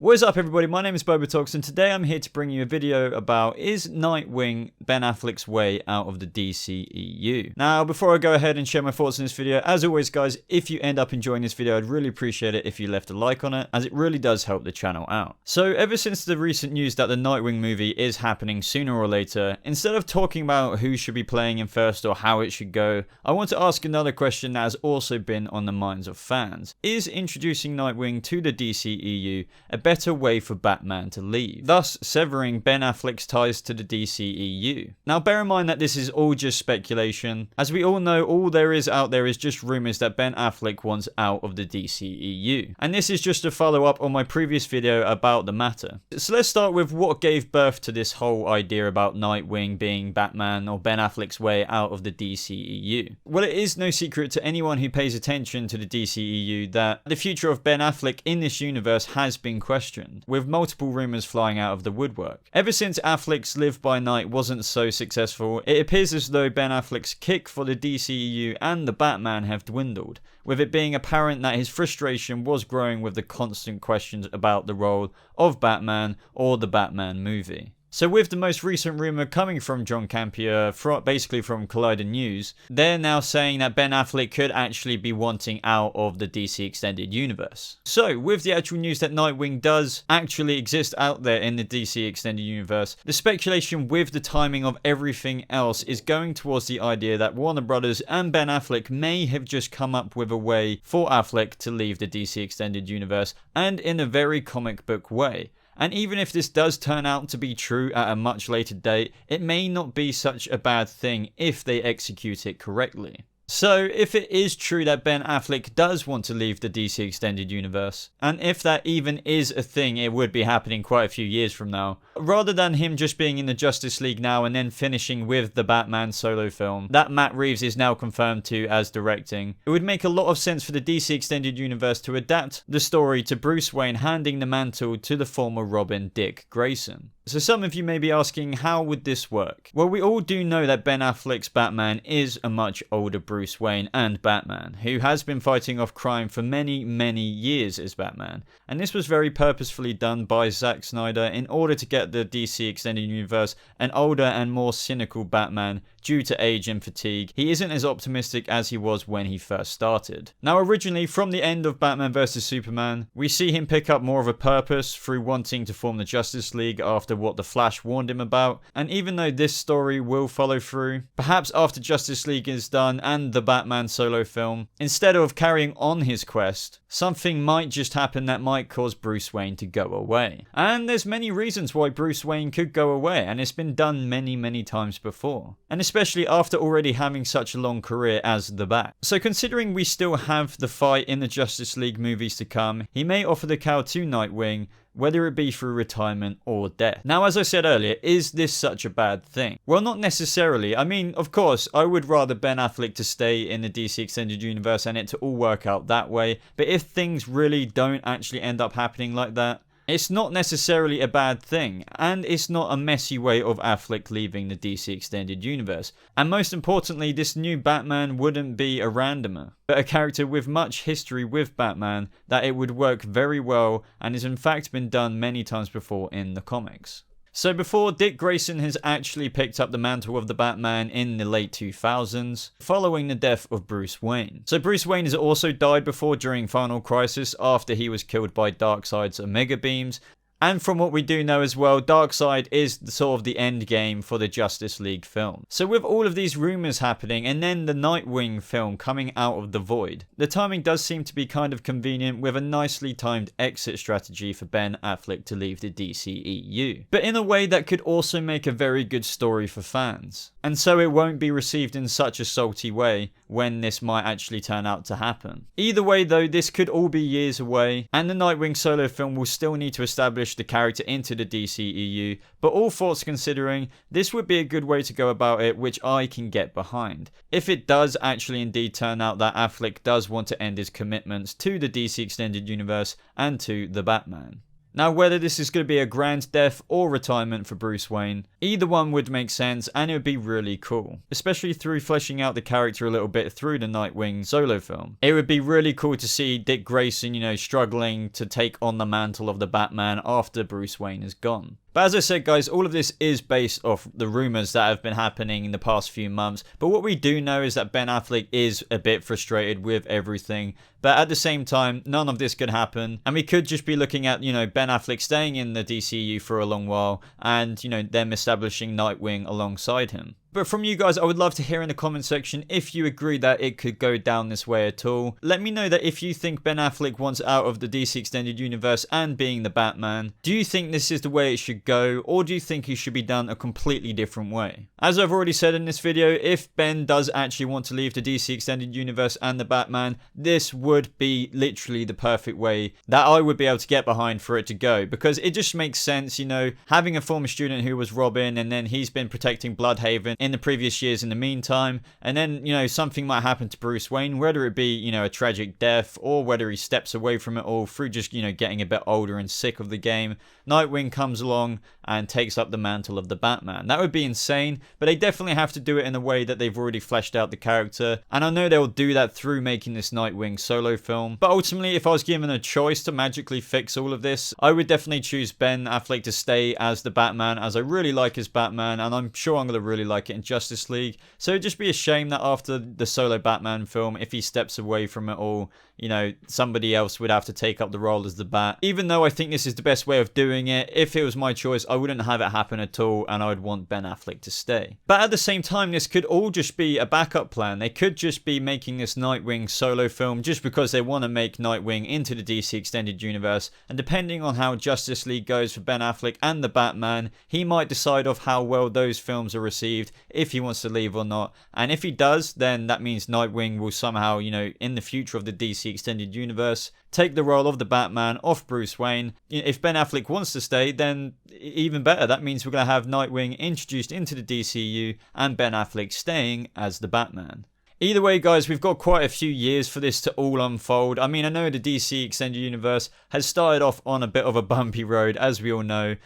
What is up everybody, my name is BobaTalks and today I'm here to bring you a video about is Nightwing Ben Affleck's way out of the DCEU. Now before I go ahead and share my thoughts on this video, as always guys, if you end up enjoying this video I'd really appreciate it if you left a like on it, as it really does help the channel out. So ever since the recent news that the Nightwing movie is happening sooner or later, instead of talking about who should be playing him first or how it should go, I want to ask another question that has also been on the minds of fans. Is introducing Nightwing to the DCEU a better way for Batman to leave, thus severing Ben Affleck's ties to the DCEU? Now bear in mind that this is all just speculation. As we all know, all there is out there is just rumours that Ben Affleck wants out of the DCEU. And this is just a follow up on my previous video about the matter. So let's start with what gave birth to this whole idea about Nightwing being Batman or Ben Affleck's way out of the DCEU. Well, it is no secret to anyone who pays attention to the DCEU that the future of Ben Affleck in this universe has been questioned, with multiple rumours flying out of the woodwork. Ever since Affleck's Live by Night wasn't so successful, it appears as though Ben Affleck's kick for the DCEU and the Batman have dwindled, with it being apparent that his frustration was growing with the constant questions about the role of Batman or the Batman movie. So with the most recent rumour coming from John Campea, basically from Collider News, they're now saying that Ben Affleck could actually be wanting out of the DC Extended Universe. So with the actual news that Nightwing does actually exist out there in the DC Extended Universe, the speculation with the timing of everything else is going towards the idea that Warner Brothers and Ben Affleck may have just come up with a way for Affleck to leave the DC Extended Universe, and in a very comic book way. And even if this does turn out to be true at a much later date, it may not be such a bad thing if they execute it correctly. So if it is true that Ben Affleck does want to leave the DC Extended Universe, and if that even is a thing, it would be happening quite a few years from now, rather than him just being in the Justice League now and then finishing with the Batman solo film that Matt Reeves is now confirmed to as directing, it would make a lot of sense for the DC Extended Universe to adapt the story to Bruce Wayne handing the mantle to the former Robin, Dick Grayson. So some of you may be asking, how would this work? Well, we all do know that Ben Affleck's Batman is a much older Bruce Wayne and Batman, who has been fighting off crime for many years as Batman. And this was very purposefully done by Zack Snyder in order to get the DC Extended Universe an older and more cynical Batman due to age and fatigue. He isn't as optimistic as he was when he first started. Now originally, from the end of Batman vs Superman, we see him pick up more of a purpose through wanting to form the Justice League after what the Flash warned him about. And even though this story will follow through, perhaps after Justice League is done and the Batman solo film, instead of carrying on his quest, something might just happen that might cause Bruce Wayne to go away. And there's many reasons why Bruce Wayne could go away, and it's been done many times before. And especially after already having such a long career as the Bat. So considering we still have the fight in the Justice League movies to come, he may offer the cowl to Nightwing, whether it be through retirement or death. Now, as I said earlier, is this such a bad thing? Well, not necessarily. I mean, of course, I would rather Ben Affleck to stay in the DC Extended Universe and it to all work out that way, but if things really don't actually end up happening like that, it's not necessarily a bad thing, and it's not a messy way of Affleck leaving the DC Extended Universe. And most importantly, this new Batman wouldn't be a randomer, but a character with much history with Batman that it would work very well and has in fact been done many times before in the comics. So before, Dick Grayson has actually picked up the mantle of the Batman in the late 2000s, following the death of Bruce Wayne. So Bruce Wayne has also died before during Final Crisis after he was killed by Darkseid's Omega Beams. And from what we do know as well, Darkseid is sort of the end game for the Justice League film. So with all of these rumours happening and then the Nightwing film coming out of the void, the timing does seem to be kind of convenient with a nicely timed exit strategy for Ben Affleck to leave the DCEU. But in a way that could also make a very good story for fans. And so it won't be received in such a salty way when this might actually turn out to happen. Either way though, this could all be years away, and the Nightwing solo film will still need to establish the character into the DCEU, but all thoughts considering, this would be a good way to go about it, which I can get behind. If it does actually indeed turn out that Affleck does want to end his commitments to the DC Extended Universe and to the Batman. Now, whether this is going to be a grand death or retirement for Bruce Wayne, either one would make sense and it would be really cool, especially through fleshing out the character a little bit through the Nightwing solo film. It would be really cool to see Dick Grayson, you know, struggling to take on the mantle of the Batman after Bruce Wayne is gone. But as I said, guys, all of this is based off the rumors that have been happening in the past few months. But what we do know is that Ben Affleck is a bit frustrated with everything. But at the same time, none of this could happen. And we could just be looking at, you know, Ben Affleck staying in the DCEU for a long while and, you know, them establishing Nightwing alongside him. But from you guys, I would love to hear in the comment section if you agree that it could go down this way at all. Let me know that if you think Ben Affleck wants out of the DC Extended Universe and being the Batman. Do you think this is the way it should go, or do you think it should be done a completely different way? As I've already said in this video, if Ben does actually want to leave the DC Extended Universe and the Batman, this would be literally the perfect way that I would be able to get behind for it to go, because it just makes sense, you know, having a former student who was Robin and then he's been protecting Bloodhaven in the previous years in the meantime, and then, you know, something might happen to Bruce Wayne, whether it be, you know, a tragic death or whether he steps away from it all through just, you know, getting a bit older and sick of the game. Nightwing comes along and takes up the mantle of the Batman. That would be insane, but they definitely have to do it in a way that they've already fleshed out the character, and I know they'll do that through making this Nightwing solo film. But ultimately, if I was given a choice to magically fix all of this, I would definitely choose Ben Affleck to stay as the Batman, as I really like his Batman, and I'm sure I'm going to really like it in Justice League. So it'd just be a shame that after the solo Batman film, if he steps away from it all, you know, somebody else would have to take up the role as the Bat. Even though I think this is the best way of doing it, if it was my choice, I wouldn't have it happen at all, and I would want Ben Affleck to stay. But at the same time, this could all just be a backup plan. They could just be making this Nightwing solo film just because they want to make Nightwing into the DC Extended Universe, and depending on how Justice League goes for Ben Affleck and the Batman, he might decide off how well those films are received, if he wants to leave or not. And if he does, then that means Nightwing will somehow, you know, in the future of the DC Extended Universe, take the role of the Batman off Bruce Wayne. If Ben Affleck wants to stay, then even better. That means we're going to have Nightwing introduced into the DCU and Ben Affleck staying as the Batman. Either way, guys, we've got quite a few years for this to all unfold. I mean, I know the DC Extended Universe has started off on a bit of a bumpy road, as we all know.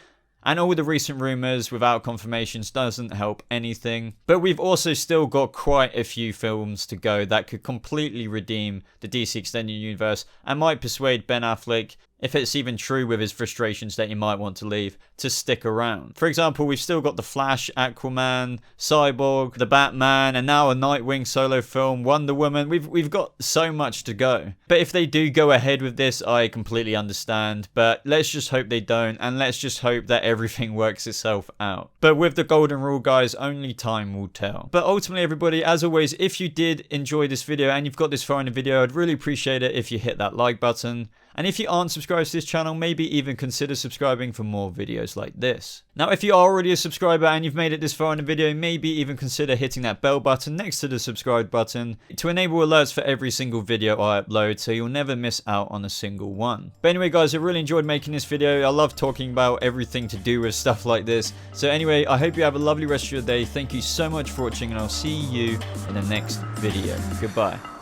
And all the recent rumours without confirmations doesn't help anything. But we've also still got quite a few films to go that could completely redeem the DC Extended Universe and might persuade Ben Affleck, if it's even true with his frustrations that he might want to leave, to stick around. For example, we've still got The Flash, Aquaman, Cyborg, The Batman, and now a Nightwing solo film, Wonder Woman. We've got so much to go. But if they do go ahead with this, I completely understand. But let's just hope they don't, and let's just hope that everything works itself out. But with the golden rule, guys, only time will tell. But ultimately, everybody, as always, if you did enjoy this video and you've got this far in the video, I'd really appreciate it if you hit that like button. And if you aren't subscribed to this channel, maybe even consider subscribing for more videos like this. Now, if you are already a subscriber and you've made it this far in the video, maybe even consider hitting that bell button next to the subscribe button to enable alerts for every single video I upload, so you'll never miss out on a single one. But anyway, guys, I really enjoyed making this video. I love talking about everything to do with stuff like this. So anyway, I hope you have a lovely rest of your day. Thank you so much for watching, and I'll see you in the next video. Goodbye.